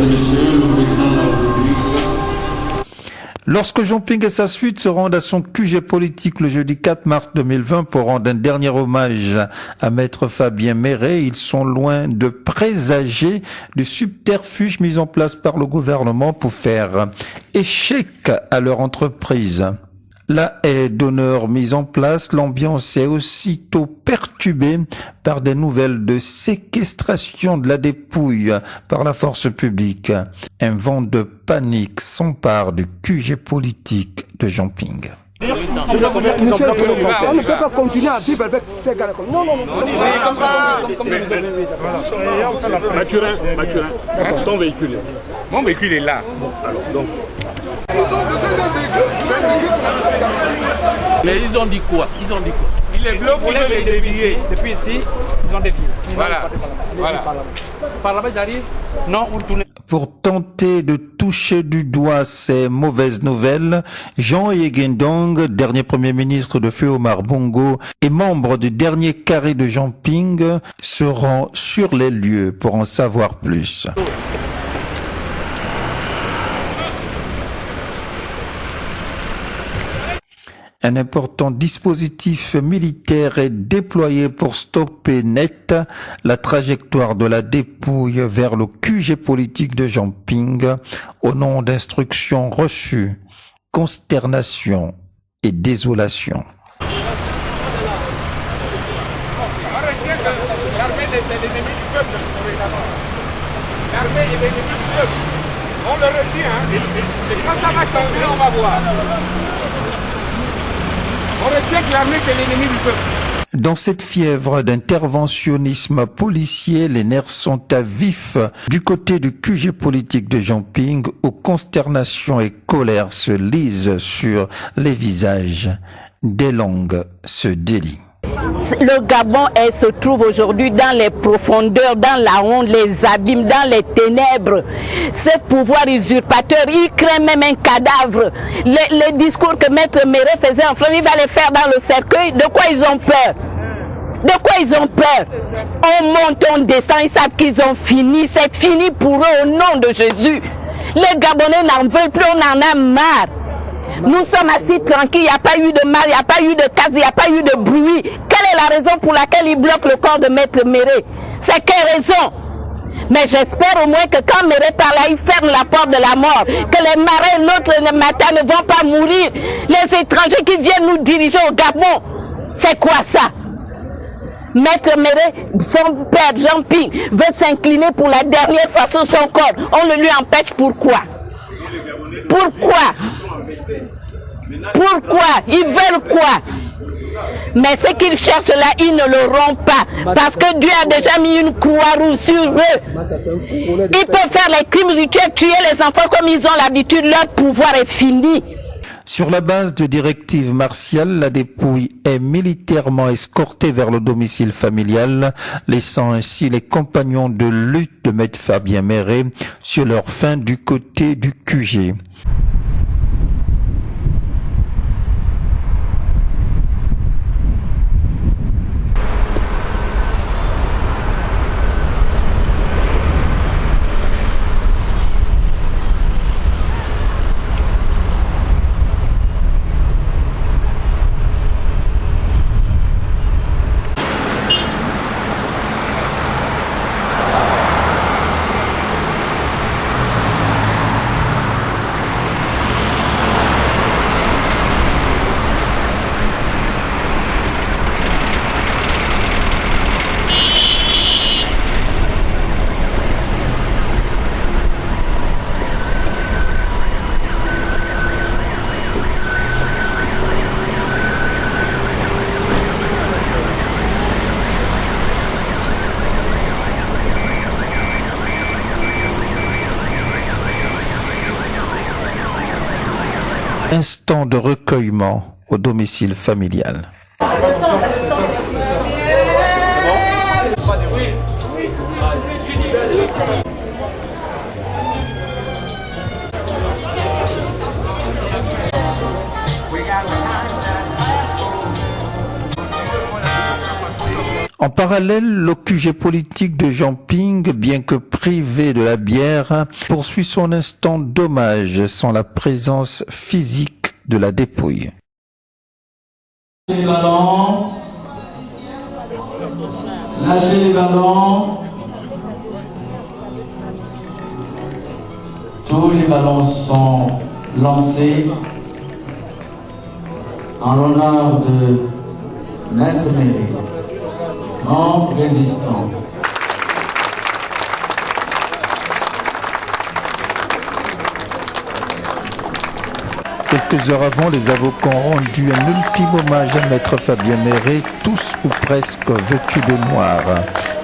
et messieurs, le président de la République. Lorsque Jean-Ping et sa suite se rendent à son QG politique le jeudi 4 mars 2020 pour rendre un dernier hommage à Maître Fabien Méré, ils sont loin de présager du subterfuge mis en place par le gouvernement pour faire échec à leur entreprise. La haie d'honneur mise en place, l'ambiance est aussitôt perturbée par des nouvelles de séquestration de la dépouille par la force publique. Un vent de panique s'empare du QG politique de Jean-Ping. On ne peut pas continuer à vivre avec ces gars-là. Non, Mathurin, ton véhicule. Mon véhicule est là. Bon, alors, donc. Mais ils ont dit quoi? Il est bloqué, ils ont dévié. Depuis ici, ils ont dévié. Voilà. Par là-bas, ils arrivent. Non, on tourne. Pour tenter de toucher du doigt ces mauvaises nouvelles, Jean Yegendong, dernier premier ministre de Feu Omar Bongo et membre du dernier carré de Jean-Ping, se rend sur les lieux pour en savoir plus. Un important dispositif militaire est déployé pour stopper net la trajectoire de la dépouille vers le QG politique de Jean-Ping au nom d'instructions reçues, consternation et désolation. On le retient, quand ça va changer, on va voir. On retient que l'armée c'est l'ennemi du peuple. Dans cette fièvre d'interventionnisme policier, les nerfs sont à vif du côté du QG politique de Jean-Ping où consternation et colère se lisent sur les visages. Des langues se délient. Le Gabon se trouve aujourd'hui dans les profondeurs, dans la honte, les abîmes, dans les ténèbres. Ce pouvoir usurpateur, il crée même un cadavre. Les discours que Maître Méré faisait en France, il va les faire dans le cercueil. De quoi ils ont peur? De quoi ils ont peur? On monte, on descend, ils savent qu'ils ont fini. C'est fini pour eux au nom de Jésus. Les Gabonais n'en veulent plus, on en a marre. Nous sommes assis tranquilles, il n'y a pas eu de mal, il n'y a pas eu de casse, il n'y a pas eu de bruit. Quelle est la raison pour laquelle ils bloquent le corps de Maître Méré? C'est quelle raison? Mais j'espère au moins que quand Méré parle là, il ferme la porte de la mort. Que les marins, l'autre le matin, ne vont pas mourir. Les étrangers qui viennent nous diriger au Gabon, c'est quoi ça? Maître Méré, son père Jean-Ping, veut s'incliner pour la dernière fois sur son corps. On le lui empêche, pourquoi? Pourquoi? Pourquoi? Ils veulent quoi? Mais ce qu'ils cherchent là, ils ne l'auront pas. Parce que Dieu a déjà mis une croix rouge sur eux. Ils peuvent faire les crimes rituels, tuer les enfants comme ils ont l'habitude. Leur pouvoir est fini. Sur la base de directives martiales, la dépouille est militairement escortée vers le domicile familial, laissant ainsi les compagnons de lutte de Maître Fabien Méré sur leur faim du côté du QG. Instant de recueillement au domicile familial. En parallèle, le QG politique de Jean Ping, bien que privé de la bière, poursuit son instant d'hommage sans la présence physique de la dépouille. Lâchez les ballons. Lâchez les ballons. Tous les ballons sont lancés en l'honneur de Maître Méré, non résistant. Quelques heures avant, les avocats ont rendu un ultime hommage à Maître Fabien Méré, tous ou presque vêtus de noir.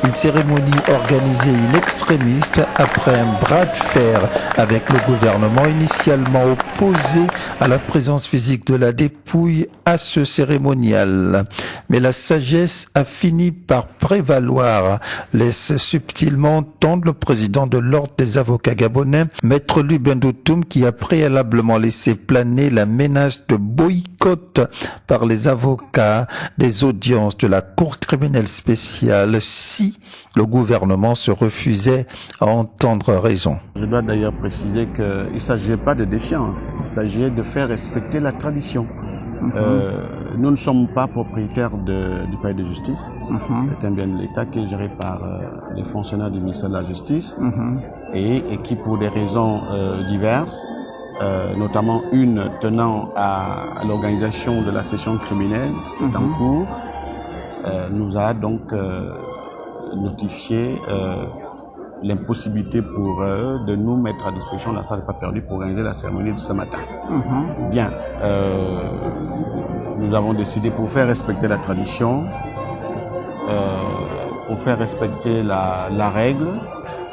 Une cérémonie organisée in extremis après un bras de fer avec le gouvernement initialement opposé à la présence physique de la dépouille à ce cérémonial. Mais la sagesse a fini par prévaloir, laisse subtilement entendre le président de l'Ordre des avocats gabonais, Maître Lubin Doutoum, qui a préalablement laissé planer la menace de boycott par les avocats des audiences de la Cour criminelle spéciale si le gouvernement se refusait à entendre raison. Je dois d'ailleurs préciser qu'il ne s'agit pas de défiance, il s'agit de faire respecter la tradition. Nous ne sommes pas propriétaires du palais de justice. C'est un bien de l'État qui est géré par les fonctionnaires du ministère de la Justice et qui, pour des raisons diverses, notamment une tenant à l'organisation de la session criminelle qui est en cours, nous a donc notifié l'impossibilité pour eux de nous mettre à disposition de la salle pas perdue pour organiser la cérémonie de ce matin. Bien, nous avons décidé, pour faire respecter la tradition, pour faire respecter la règle,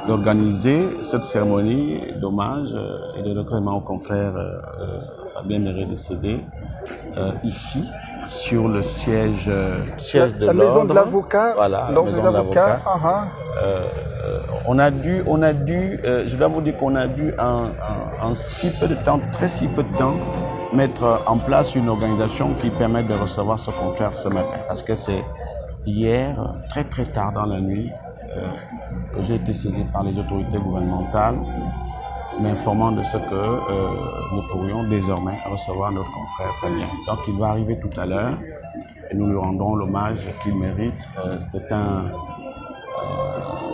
d'organiser cette cérémonie d'hommage et de recueillement au confrère Fabien Méré décédé ici, sur le siège de la maison de l'avocat. Voilà, la maison de l'avocat. On a dû, je dois vous dire qu'on a dû en si peu de temps, si peu de temps, mettre en place une organisation qui permette de recevoir ce confrère ce matin. Parce que c'est hier, très tard dans la nuit, que j'ai été saisi par les autorités gouvernementales, m'informant de ce que nous pourrions désormais recevoir notre confrère Fabien. Donc il va arriver tout à l'heure et nous lui rendrons l'hommage qu'il mérite.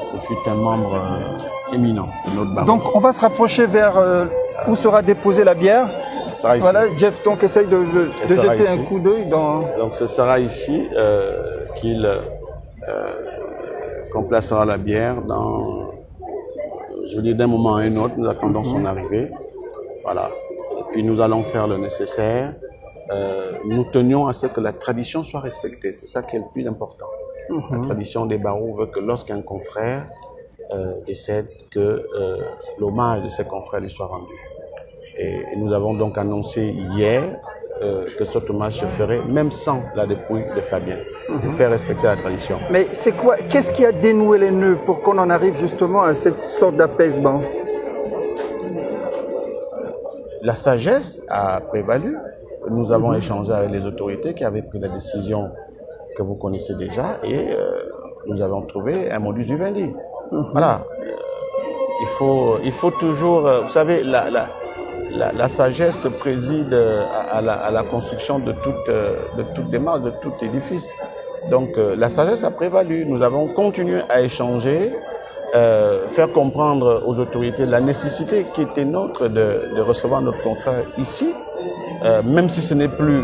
Ce fut un membre éminent de notre barreau. Donc on va se rapprocher vers où sera déposée la bière. Ce sera ici. Voilà, Jeff donc essaye de jeter un coup d'œil dans... Donc ce sera ici qu'on placera la bière dans, je veux dire, d'un moment à un autre. Nous attendons son arrivée. Voilà. Et puis nous allons faire le nécessaire. Nous tenions à ce que la tradition soit respectée. C'est ça qui est le plus important. La tradition des barreaux veut que lorsqu'un confrère décède, que l'hommage de ses confrères lui soit rendu. Et nous avons donc annoncé hier que cet hommage se ferait même sans la dépouille de Fabien, pour faire respecter la tradition. Mais c'est quoi, qu'est-ce qui a dénoué les nœuds pour qu'on en arrive justement à cette sorte d'apaisement? La sagesse a prévalu. Nous avons échangé avec les autorités qui avaient pris la décision que vous connaissez déjà et nous avons trouvé un modus vivendi. Voilà. Il faut toujours, vous savez, la sagesse préside à la construction de toute démarche, de tout édifice. Donc la sagesse a prévalu. Nous avons continué à échanger, faire comprendre aux autorités la nécessité qui était nôtre de recevoir notre confrère ici, même si ce n'est plus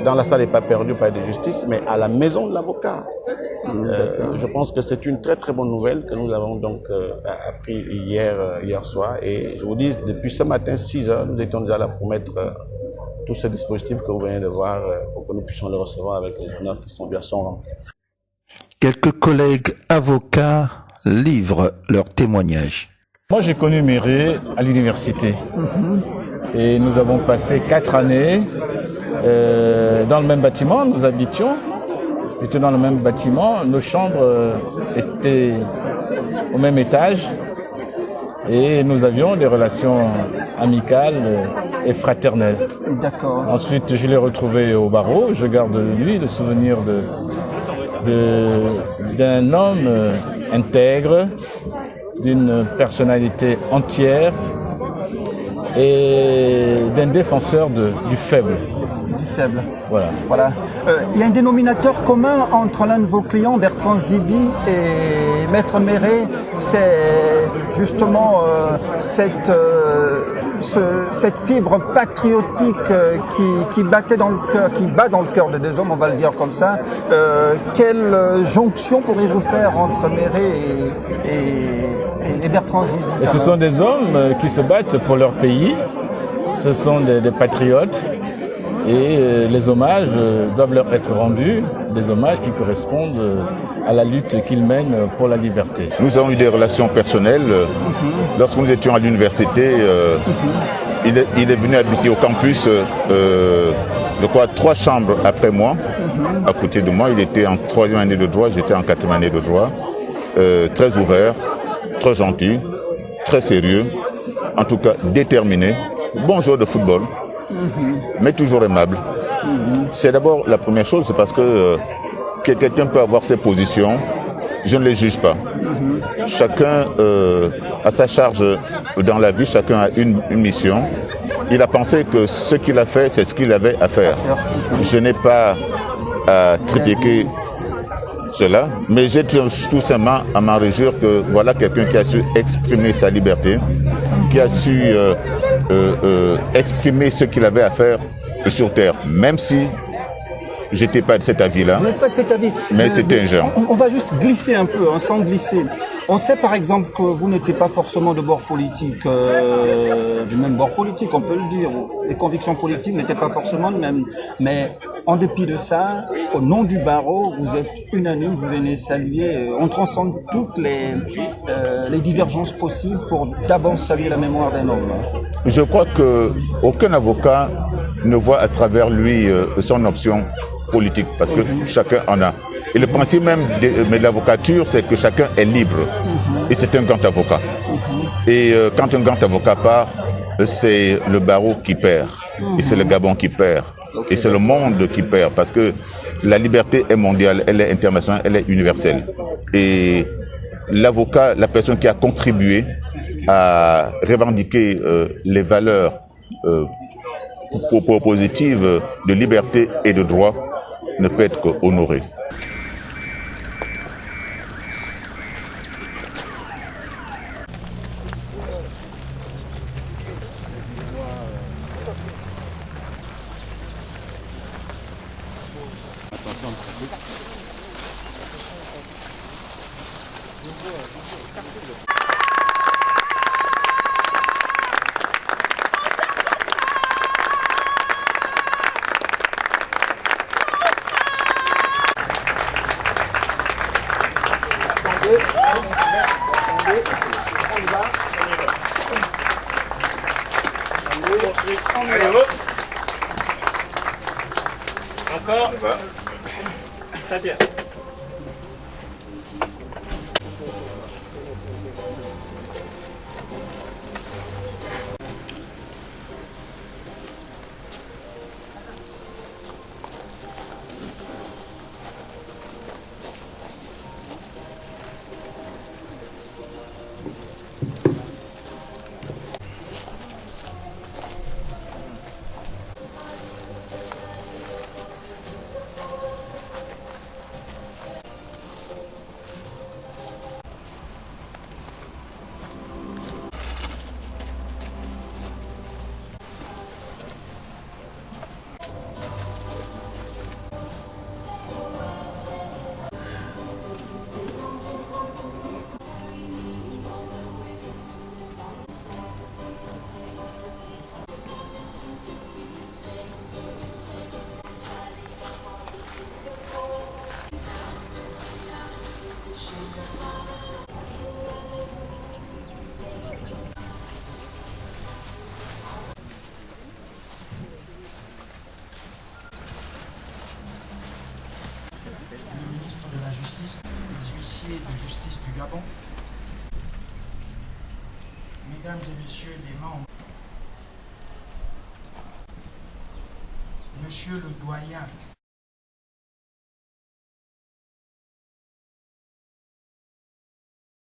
dans la salle des pas perdus par de justice, mais à la maison de l'avocat. Je pense que c'est une très bonne nouvelle que nous avons donc appris hier soir. Et je vous dis, depuis ce matin, 6 heures, nous étions déjà là pour mettre tous ces dispositifs que vous venez de voir pour que nous puissions les recevoir avec les honneurs qui sont bien son rang. Quelques collègues avocats livrent leur témoignage. Moi, j'ai connu Méré à l'université. Et nous avons passé 4 années dans le même bâtiment, nous habitions. Nous étions dans le même bâtiment, nos chambres étaient au même étage et nous avions des relations amicales et fraternelles. D'accord. Ensuite, je l'ai retrouvé au barreau, je garde de lui le souvenir d'un homme intègre, d'une personnalité entière et d'un défenseur du faible. Du faible. Voilà. Voilà. Il y a un dénominateur commun entre l'un de vos clients, Bertrand Zibi, et Maître Méré, c'est justement cette fibre patriotique qui battait dans le cœur, qui bat dans le cœur de deux hommes, on va le dire comme ça. Quelle jonction pourriez-vous faire entre Méré et Bertrand Zibi? Et ce sont des hommes qui se battent pour leur pays, ce sont des patriotes. Et les hommages doivent leur être rendus, des hommages qui correspondent à la lutte qu'ils mènent pour la liberté. Nous avons eu des relations personnelles. Lorsque nous étions à l'université, il est venu habiter au campus, je crois, 3 chambres après moi, à côté de moi. Il était en 3e année de droit, j'étais en 4e année de droit. Très ouvert, très gentil, très sérieux, en tout cas déterminé, bon joueur de football. Mais toujours aimable. C'est d'abord la première chose, c'est parce que quelqu'un peut avoir ses positions, je ne les juge pas. Chacun a sa charge dans la vie, chacun a une mission. Il a pensé que ce qu'il a fait, c'est ce qu'il avait à faire. Je n'ai pas à critiquer cela, mais j'ai tout simplement à m'en réjouir que voilà quelqu'un qui a su exprimer sa liberté, qui a su exprimer ce qu'il avait à faire sur Terre, même si j'étais pas de cet avis-là. Vous n'êtes pas de cet avis. Mais c'était un genre. On va juste glisser un peu, sans glisser. On sait par exemple que vous n'étiez pas forcément de bord politique, du même bord politique, on peut le dire. Les convictions politiques n'étaient pas forcément les mêmes. Mais en dépit de ça, au nom du barreau, vous êtes unanime, vous venez saluer. On transcende toutes les divergences possibles pour d'abord saluer la mémoire d'un homme. Je crois qu'aucun avocat ne voit à travers lui son option politique, parce que chacun en a. Et le principe même de l'avocature, c'est que chacun est libre. Et c'est un grand avocat. Et quand un grand avocat part, c'est le barreau qui perd. Et c'est le Gabon qui perd. Et c'est le monde qui perd. Parce que la liberté est mondiale, elle est internationale, elle est universelle. Et l'avocat, la personne qui a contribué à revendiquer les valeurs positives de liberté et de droit, ne peut être qu'honoré. Encore. Très bien. de justice du Gabon, mesdames et messieurs les membres, monsieur le doyen